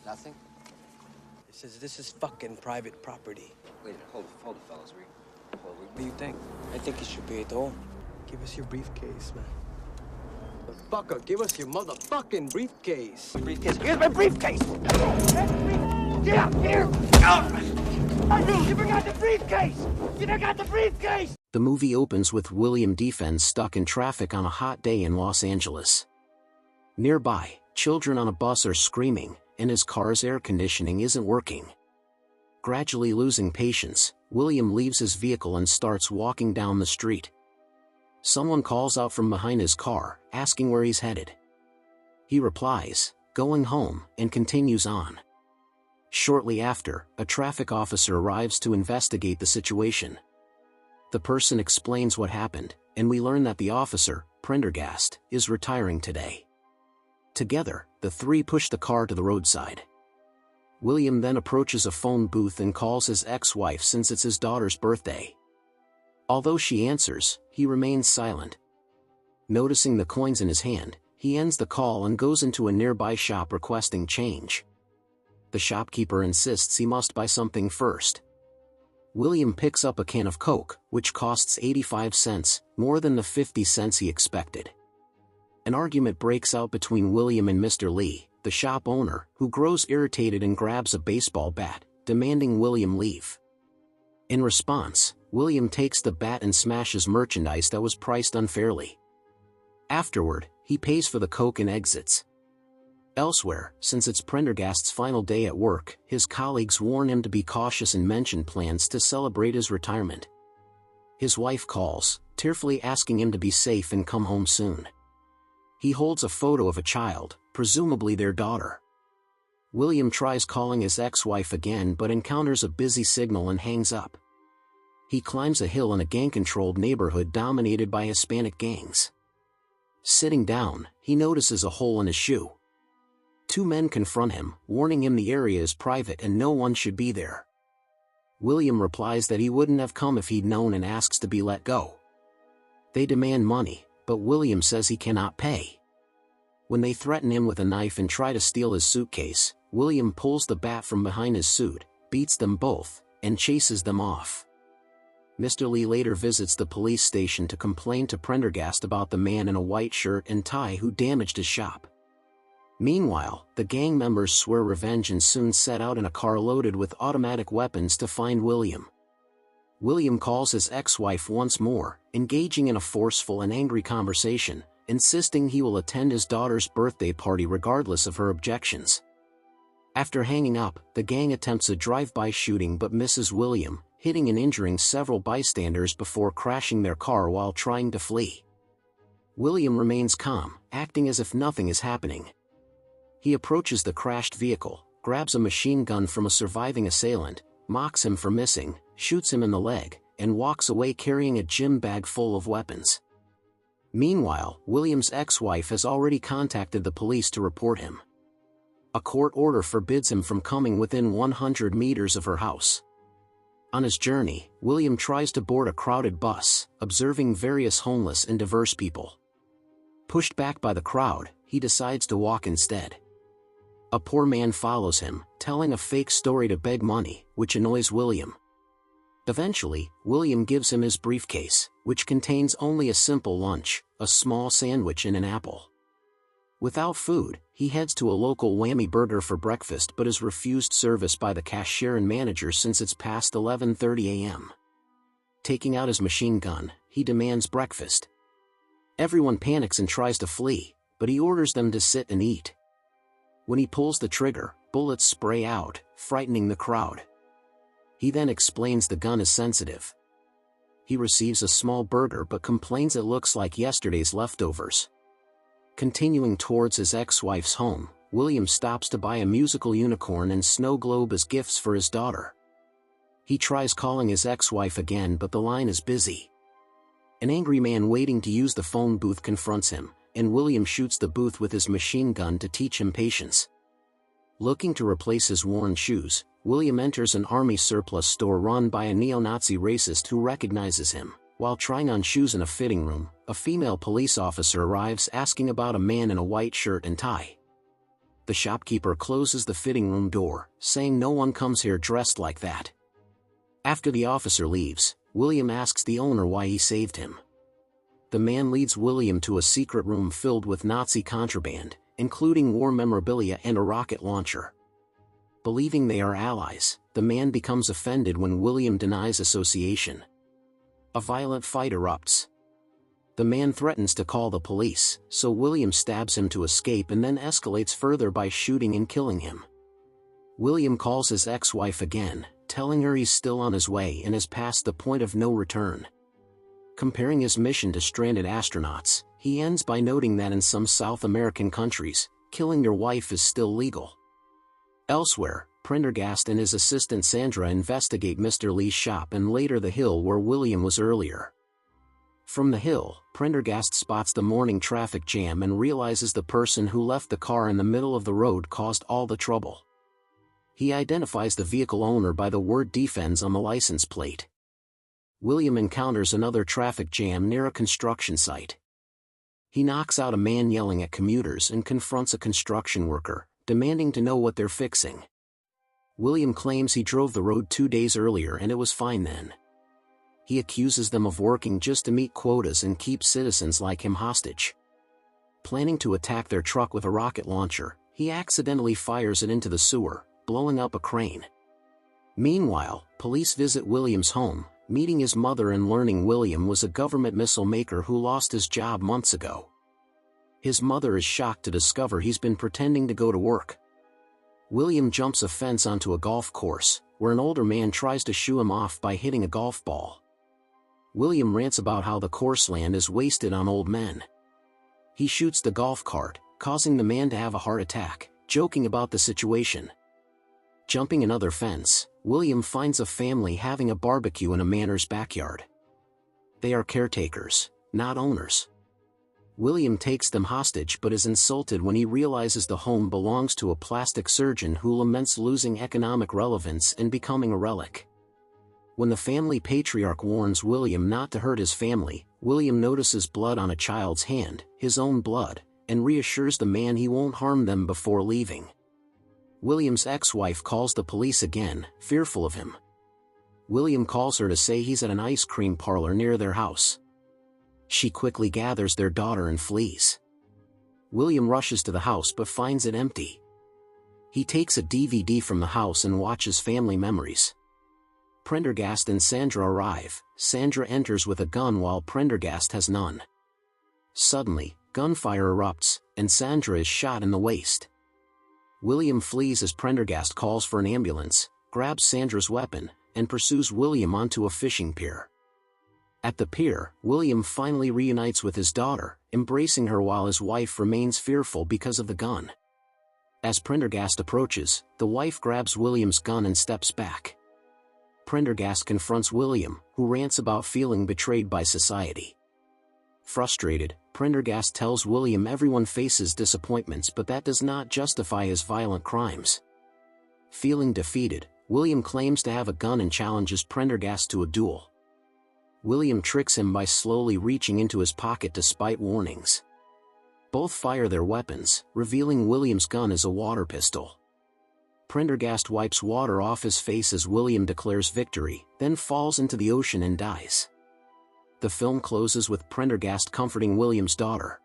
Nothing? It says this is fucking private property. Wait a minute, hold it, fellas. What do you think? I think you should be at home. Give us your briefcase, man. Motherfucker, give us your motherfucking briefcase. Briefcase. Here's my briefcase! Get out here! You forgot the briefcase! You forgot the briefcase! The movie opens with William Defense stuck in traffic on a hot day in Los Angeles. Nearby, children on a bus are screaming, and his car's air conditioning isn't working. Gradually losing patience, William leaves his vehicle and starts walking down the street. Someone calls out from behind his car, asking where he's headed. He replies, "Going home," and continues on. Shortly after, a traffic officer arrives to investigate the situation. The person explains what happened, and we learn that the officer, Prendergast, is retiring today. Together, the three push the car to the roadside. William then approaches a phone booth and calls his ex-wife since it's his daughter's birthday. Although she answers, he remains silent. Noticing the coins in his hand, he ends the call and goes into a nearby shop requesting change. The shopkeeper insists he must buy something first. William picks up a can of Coke, which costs 85 cents, more than the 50 cents he expected. An argument breaks out between William and Mr. Lee, the shop owner, who grows irritated and grabs a baseball bat, demanding William leave. In response, William takes the bat and smashes merchandise that was priced unfairly. Afterward, he pays for the Coke and exits. Elsewhere, since it's Prendergast's final day at work, his colleagues warn him to be cautious and mention plans to celebrate his retirement. His wife calls, tearfully asking him to be safe and come home soon. He holds a photo of a child, presumably their daughter. William tries calling his ex-wife again but encounters a busy signal and hangs up. He climbs a hill in a gang-controlled neighborhood dominated by Hispanic gangs. Sitting down, he notices a hole in his shoe. Two men confront him, warning him the area is private and no one should be there. William replies that he wouldn't have come if he'd known and asks to be let go. They demand money, but William says he cannot pay. When they threaten him with a knife and try to steal his suitcase, William pulls the bat from behind his suit, beats them both, and chases them off. Mr. Lee later visits the police station to complain to Prendergast about the man in a white shirt and tie who damaged his shop. Meanwhile, the gang members swear revenge and soon set out in a car loaded with automatic weapons to find William. William calls his ex-wife once more, engaging in a forceful and angry conversation, insisting he will attend his daughter's birthday party regardless of her objections. After hanging up, the gang attempts a drive-by shooting but misses William, hitting and injuring several bystanders before crashing their car while trying to flee. William remains calm, acting as if nothing is happening. He approaches the crashed vehicle, grabs a machine gun from a surviving assailant, mocks him for missing, shoots him in the leg, and walks away carrying a gym bag full of weapons. Meanwhile, William's ex-wife has already contacted the police to report him. A court order forbids him from coming within 100 meters of her house. On his journey, William tries to board a crowded bus, observing various homeless and diverse people. Pushed back by the crowd, he decides to walk instead. A poor man follows him, telling a fake story to beg money, which annoys William. Eventually, William gives him his briefcase, which contains only a simple lunch, a small sandwich and an apple. Without food, he heads to a local Whammy Burger for breakfast but is refused service by the cashier and manager since it's past 11:30 a.m. Taking out his machine gun, he demands breakfast. Everyone panics and tries to flee, but he orders them to sit and eat. When he pulls the trigger, bullets spray out, frightening the crowd. He then explains the gun is sensitive. He receives a small burger but complains it looks like yesterday's leftovers. Continuing towards his ex-wife's home, William stops to buy a musical unicorn and snow globe as gifts for his daughter. He tries calling his ex-wife again but the line is busy. An angry man waiting to use the phone booth confronts him, and William shoots the booth with his machine gun to teach him patience. Looking to replace his worn shoes, William enters an army surplus store run by a neo-Nazi racist who recognizes him. While trying on shoes in a fitting room, a female police officer arrives asking about a man in a white shirt and tie. The shopkeeper closes the fitting room door, saying no one comes here dressed like that. After the officer leaves, William asks the owner why he saved him. The man leads William to a secret room filled with Nazi contraband, including war memorabilia and a rocket launcher. Believing they are allies, the man becomes offended when William denies association. A violent fight erupts. The man threatens to call the police, so William stabs him to escape and then escalates further by shooting and killing him. William calls his ex-wife again, telling her he's still on his way and has passed the point of no return. Comparing his mission to stranded astronauts, he ends by noting that in some South American countries, killing your wife is still legal. Elsewhere, Prendergast and his assistant Sandra investigate Mr. Lee's shop and later the hill where William was earlier. From the hill, Prendergast spots the morning traffic jam and realizes the person who left the car in the middle of the road caused all the trouble. He identifies the vehicle owner by the word defense on the license plate. William encounters another traffic jam near a construction site. He knocks out a man yelling at commuters and confronts a construction worker, demanding to know what they're fixing. William claims he drove the road 2 days earlier and it was fine then. He accuses them of working just to meet quotas and keep citizens like him hostage. Planning to attack their truck with a rocket launcher, he accidentally fires it into the sewer, blowing up a crane. Meanwhile, police visit William's home, meeting his mother and learning William was a government missile maker who lost his job months ago. His mother is shocked to discover he's been pretending to go to work. William jumps a fence onto a golf course, where an older man tries to shoo him off by hitting a golf ball. William rants about how the course land is wasted on old men. He shoots the golf cart, causing the man to have a heart attack, joking about the situation. Jumping another fence, William finds a family having a barbecue in a manor's backyard. They are caretakers, not owners. William takes them hostage but is insulted when he realizes the home belongs to a plastic surgeon who laments losing economic relevance and becoming a relic. When the family patriarch warns William not to hurt his family, William notices blood on a child's hand, his own blood, and reassures the man he won't harm them before leaving. William's ex-wife calls the police again, fearful of him. William calls her to say he's at an ice cream parlor near their house. She quickly gathers their daughter and flees. William rushes to the house but finds it empty. He takes a DVD from the house and watches family memories. Prendergast and Sandra arrive. Sandra enters with a gun while Prendergast has none. Suddenly, gunfire erupts, and Sandra is shot in the waist. William flees as Prendergast calls for an ambulance, grabs Sandra's weapon, and pursues William onto a fishing pier. At the pier, William finally reunites with his daughter, embracing her while his wife remains fearful because of the gun. As Prendergast approaches, the wife grabs William's gun and steps back. Prendergast confronts William, who rants about feeling betrayed by society. Frustrated, Prendergast tells William everyone faces disappointments but that does not justify his violent crimes. Feeling defeated, William claims to have a gun and challenges Prendergast to a duel. William tricks him by slowly reaching into his pocket despite warnings. Both fire their weapons, revealing William's gun is a water pistol. Prendergast wipes water off his face as William declares victory, then falls into the ocean and dies. The film closes with Prendergast comforting William's daughter.